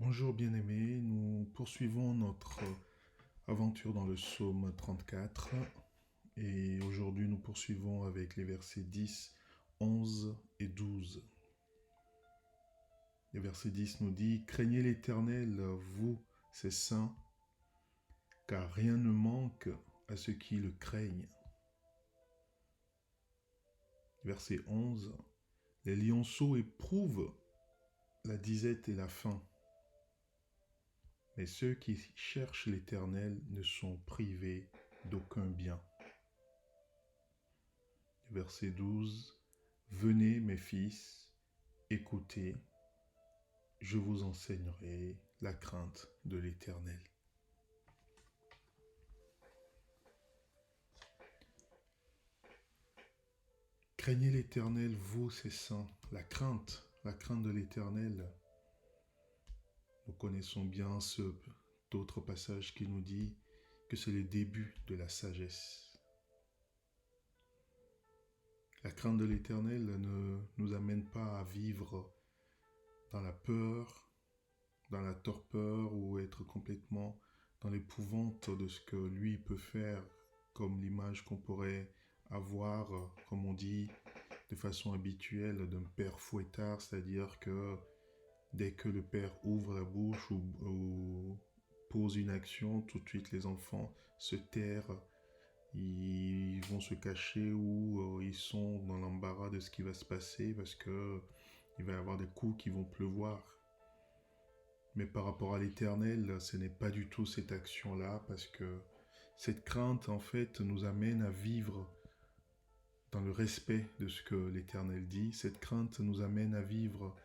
Bonjour bien-aimés, nous poursuivons notre aventure dans le psaume 34 et aujourd'hui nous poursuivons avec les versets 10, 11 et 12. Le verset 10 nous dit « Craignez l'Éternel, vous, ses saints, car rien ne manque à ceux qui le craignent. » Verset 11 « Les lionceaux éprouvent la disette et la faim. Mais ceux qui cherchent l'Éternel ne sont privés d'aucun bien. » Verset 12. Venez, mes fils, écoutez, je vous enseignerai la crainte de l'Éternel. Craignez l'Éternel, vous, ses saints. La crainte de l'Éternel. Nous connaissons bien d'autres passages qui nous dit que c'est le début de la sagesse. La crainte de l'Éternel ne nous amène pas à vivre dans la peur, dans la torpeur ou être complètement dans l'épouvante de ce que lui peut faire, comme l'image qu'on pourrait avoir, comme on dit de façon habituelle, d'un père fouettard, c'est-à-dire que dès que le père ouvre la bouche ou pose une action, tout de suite les enfants se terrent, ils vont se cacher ou ils sont dans l'embarras de ce qui va se passer parce que il va y avoir des coups qui vont pleuvoir. Mais par rapport à l'Éternel, ce n'est pas du tout cette action-là, parce que cette crainte, en fait, nous amène à vivre dans le respect de ce que l'Éternel dit. Cette crainte nous amène à vivre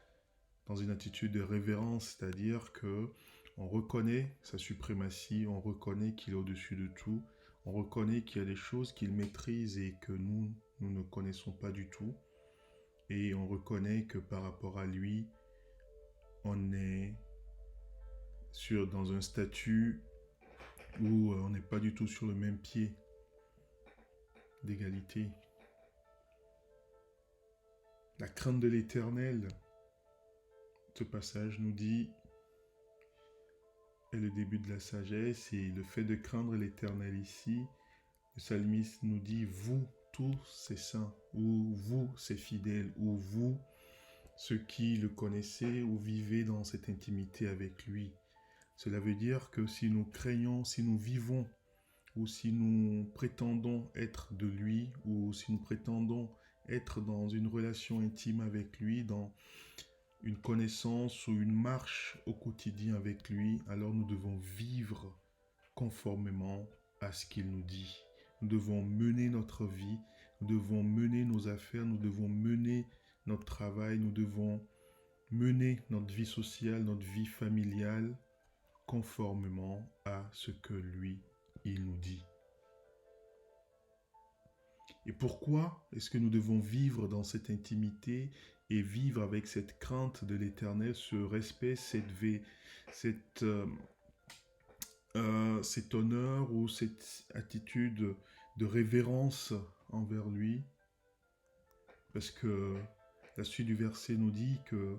dans une attitude de révérence, c'est-à-dire que on reconnaît sa suprématie, on reconnaît qu'il est au-dessus de tout, on reconnaît qu'il y a des choses qu'il maîtrise et que nous ne connaissons pas du tout, et on reconnaît que par rapport à lui, on est dans un statut où on n'est pas du tout sur le même pied d'égalité. La crainte de l'Éternel, ce passage nous dit, est le début de la sagesse, et le fait de craindre l'Éternel ici, le psalmiste nous dit, vous tous ces saints, ou vous ces fidèles, ou vous ceux qui le connaissez ou vivez dans cette intimité avec lui. Cela veut dire que si nous craignons, si nous vivons, ou si nous prétendons être de lui, ou si nous prétendons être dans une relation intime avec lui, dans une connaissance ou une marche au quotidien avec lui, alors nous devons vivre conformément à ce qu'il nous dit. Nous devons mener notre vie, nous devons mener nos affaires, nous devons mener notre travail, nous devons mener notre vie sociale, notre vie familiale, conformément à ce que lui, il nous dit. Et pourquoi est-ce que nous devons vivre dans cette intimité et vivre avec cette crainte de l'Éternel, ce respect, cet honneur ou cette attitude de révérence envers lui? Parce que la suite du verset nous dit que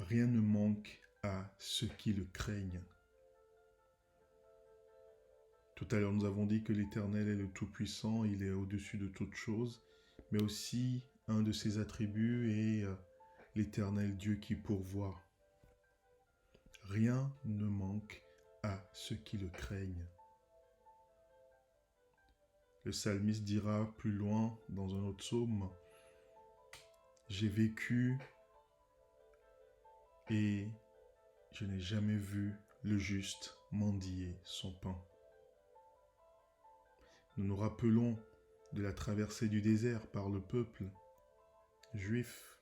rien ne manque à ceux qui le craignent. Tout à l'heure, nous avons dit que l'Éternel est le Tout-Puissant, il est au-dessus de toutes choses, mais aussi un de ses attributs est l'Éternel Dieu qui pourvoit. Rien ne manque à ceux qui le craignent. Le psalmiste dira plus loin dans un autre psaume, « J'ai vécu et je n'ai jamais vu le juste mendier son pain. » Nous nous rappelons de la traversée du désert par le peuple juif,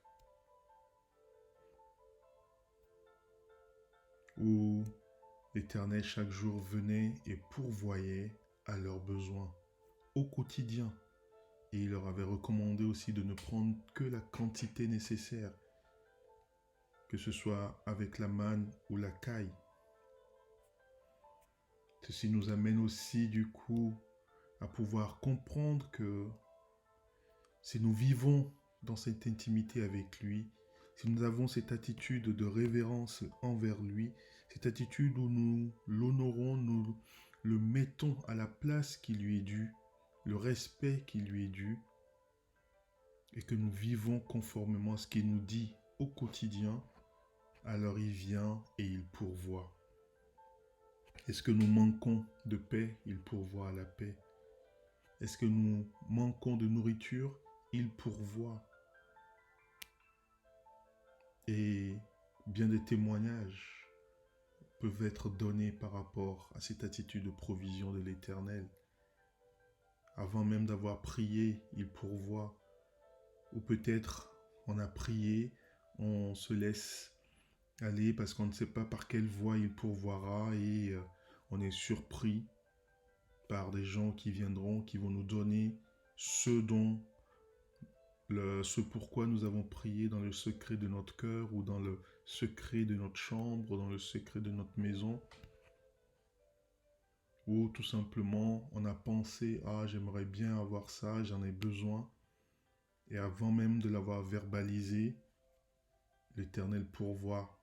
où l'Éternel chaque jour venait et pourvoyait à leurs besoins au quotidien. Et il leur avait recommandé aussi de ne prendre que la quantité nécessaire, que ce soit avec la manne ou la caille. Ceci nous amène aussi du coup à pouvoir comprendre que si nous vivons dans cette intimité avec lui, si nous avons cette attitude de révérence envers lui, cette attitude où nous l'honorons, nous le mettons à la place qui lui est due, le respect qui lui est dû, et que nous vivons conformément à ce qu'il nous dit au quotidien, alors il vient et il pourvoit. Est-ce que nous manquons de paix? Il pourvoit à la paix. Est-ce que nous manquons de nourriture? Il pourvoit. Et bien des témoignages peuvent être donnés par rapport à cette attitude de provision de l'Éternel. Avant même d'avoir prié, il pourvoit. Ou peut-être on a prié, on se laisse aller parce qu'on ne sait pas par quelle voie il pourvoira et on est surpris par des gens qui viendront, qui vont nous donner ce pourquoi nous avons prié dans le secret de notre cœur ou dans le secret de notre chambre, dans le secret de notre maison. Ou tout simplement, on a pensé, j'aimerais bien avoir ça, j'en ai besoin. Et avant même de l'avoir verbalisé, l'Éternel pourvoit.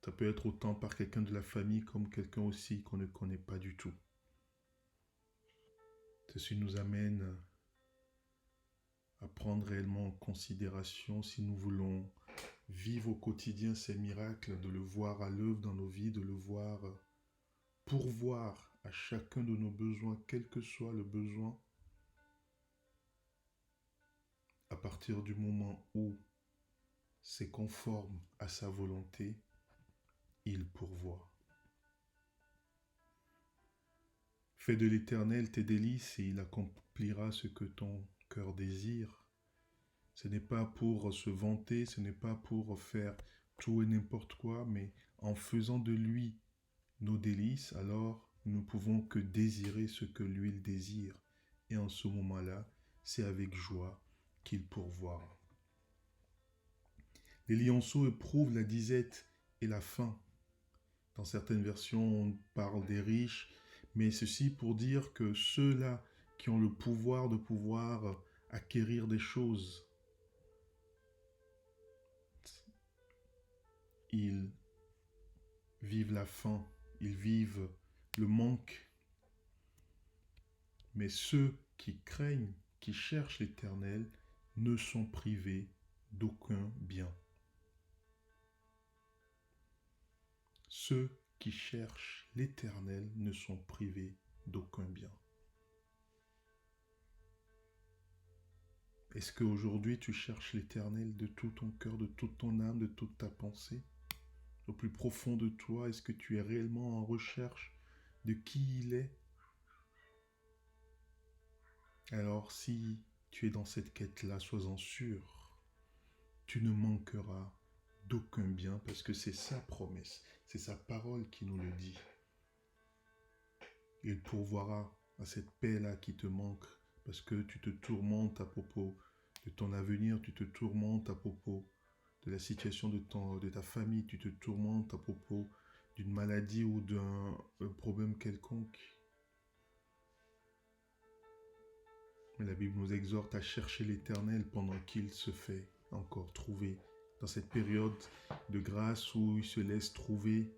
Ça peut être autant par quelqu'un de la famille comme quelqu'un aussi qu'on ne connaît pas du tout. Ceci nous amène à prendre réellement en considération, si nous voulons vivre au quotidien ces miracles, de le voir à l'œuvre dans nos vies, de le voir pourvoir à chacun de nos besoins, quel que soit le besoin, à partir du moment où c'est conforme à sa volonté, il pourvoit. Fais de l'Éternel tes délices et il accomplira ce que ton cœur désire. Ce n'est pas pour se vanter, ce n'est pas pour faire tout et n'importe quoi, mais en faisant de lui nos délices, alors nous ne pouvons que désirer ce que lui il désire. Et en ce moment-là, c'est avec joie qu'il pourvoira. Les lionceaux éprouvent la disette et la faim. Dans certaines versions, on parle des riches, mais ceci pour dire que ceux-là qui ont le pouvoir de pouvoir acquérir des choses, ils vivent la faim, ils vivent le manque. Mais ceux qui craignent, qui cherchent l'Éternel, ne sont privés d'aucun bien. Ceux qui cherchent l'Éternel ne sont privés d'aucun bien. Est-ce qu'aujourd'hui tu cherches l'Éternel de tout ton cœur, de toute ton âme, de toute ta pensée? Au plus profond de toi, est-ce que tu es réellement en recherche de qui il est? Alors si tu es dans cette quête-là, sois-en sûr, tu ne manqueras d'aucun bien parce que c'est sa promesse, c'est sa parole qui nous le dit. Il pourvoira à cette paix-là qui te manque parce que tu te tourmentes à propos de ton avenir, tu te tourmentes à propos de la situation de ta famille, tu te tourmentes à propos d'une maladie ou d'un problème quelconque. Mais la Bible nous exhorte à chercher l'Éternel pendant qu'il se fait encore trouver. Dans cette période de grâce où il se laisse trouver,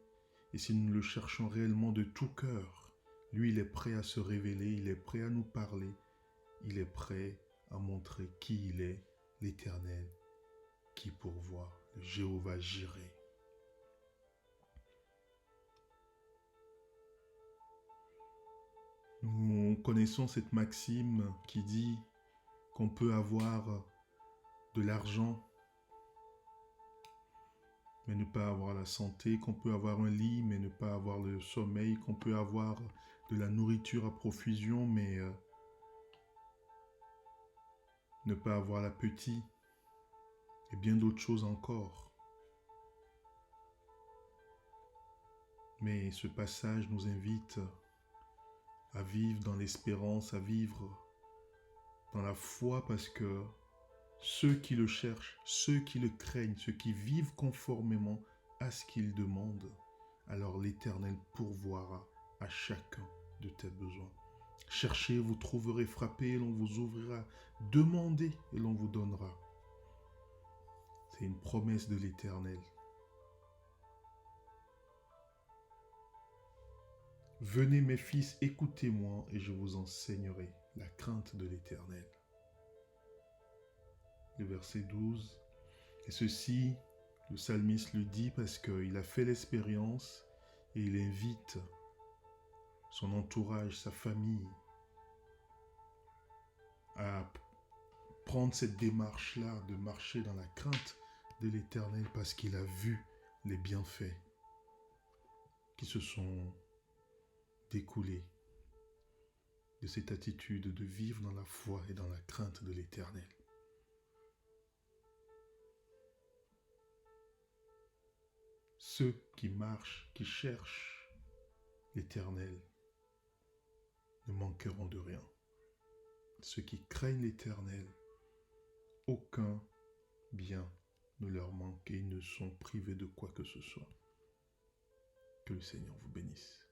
et si nous le cherchons réellement de tout cœur, lui il est prêt à se révéler, il est prêt à nous parler, il est prêt à montrer qui il est, l'Éternel qui pourvoit, le Jéhovah Jireh. Nous connaissons cette maxime qui dit qu'on peut avoir de l'argent mais ne pas avoir la santé, qu'on peut avoir un lit mais ne pas avoir le sommeil, qu'on peut avoir de la nourriture à profusion mais ne pas avoir l'appétit et bien d'autres choses encore. Mais ce passage nous invite à vivre dans l'espérance, à vivre dans la foi parce que ceux qui le cherchent, ceux qui le craignent, ceux qui vivent conformément à ce qu'il demande, alors l'Éternel pourvoira à chacun de tes besoins. Cherchez, vous trouverez, frappez, et l'on vous ouvrira, demandez et l'on vous donnera. C'est une promesse de l'Éternel. Venez mes fils, écoutez-moi et je vous enseignerai la crainte de l'Éternel. Le verset 12. Et ceci, le psalmiste le dit parce qu'il a fait l'expérience et il invite son entourage, sa famille, à prendre cette démarche-là, de marcher dans la crainte de l'Éternel parce qu'il a vu les bienfaits qui se sont découlés de cette attitude de vivre dans la foi et dans la crainte de l'Éternel. Ceux qui marchent, qui cherchent l'Éternel, ne manqueront de rien. Ceux qui craignent l'Éternel, aucun bien ne leur manque et ils ne sont privés de quoi que ce soit. Que le Seigneur vous bénisse.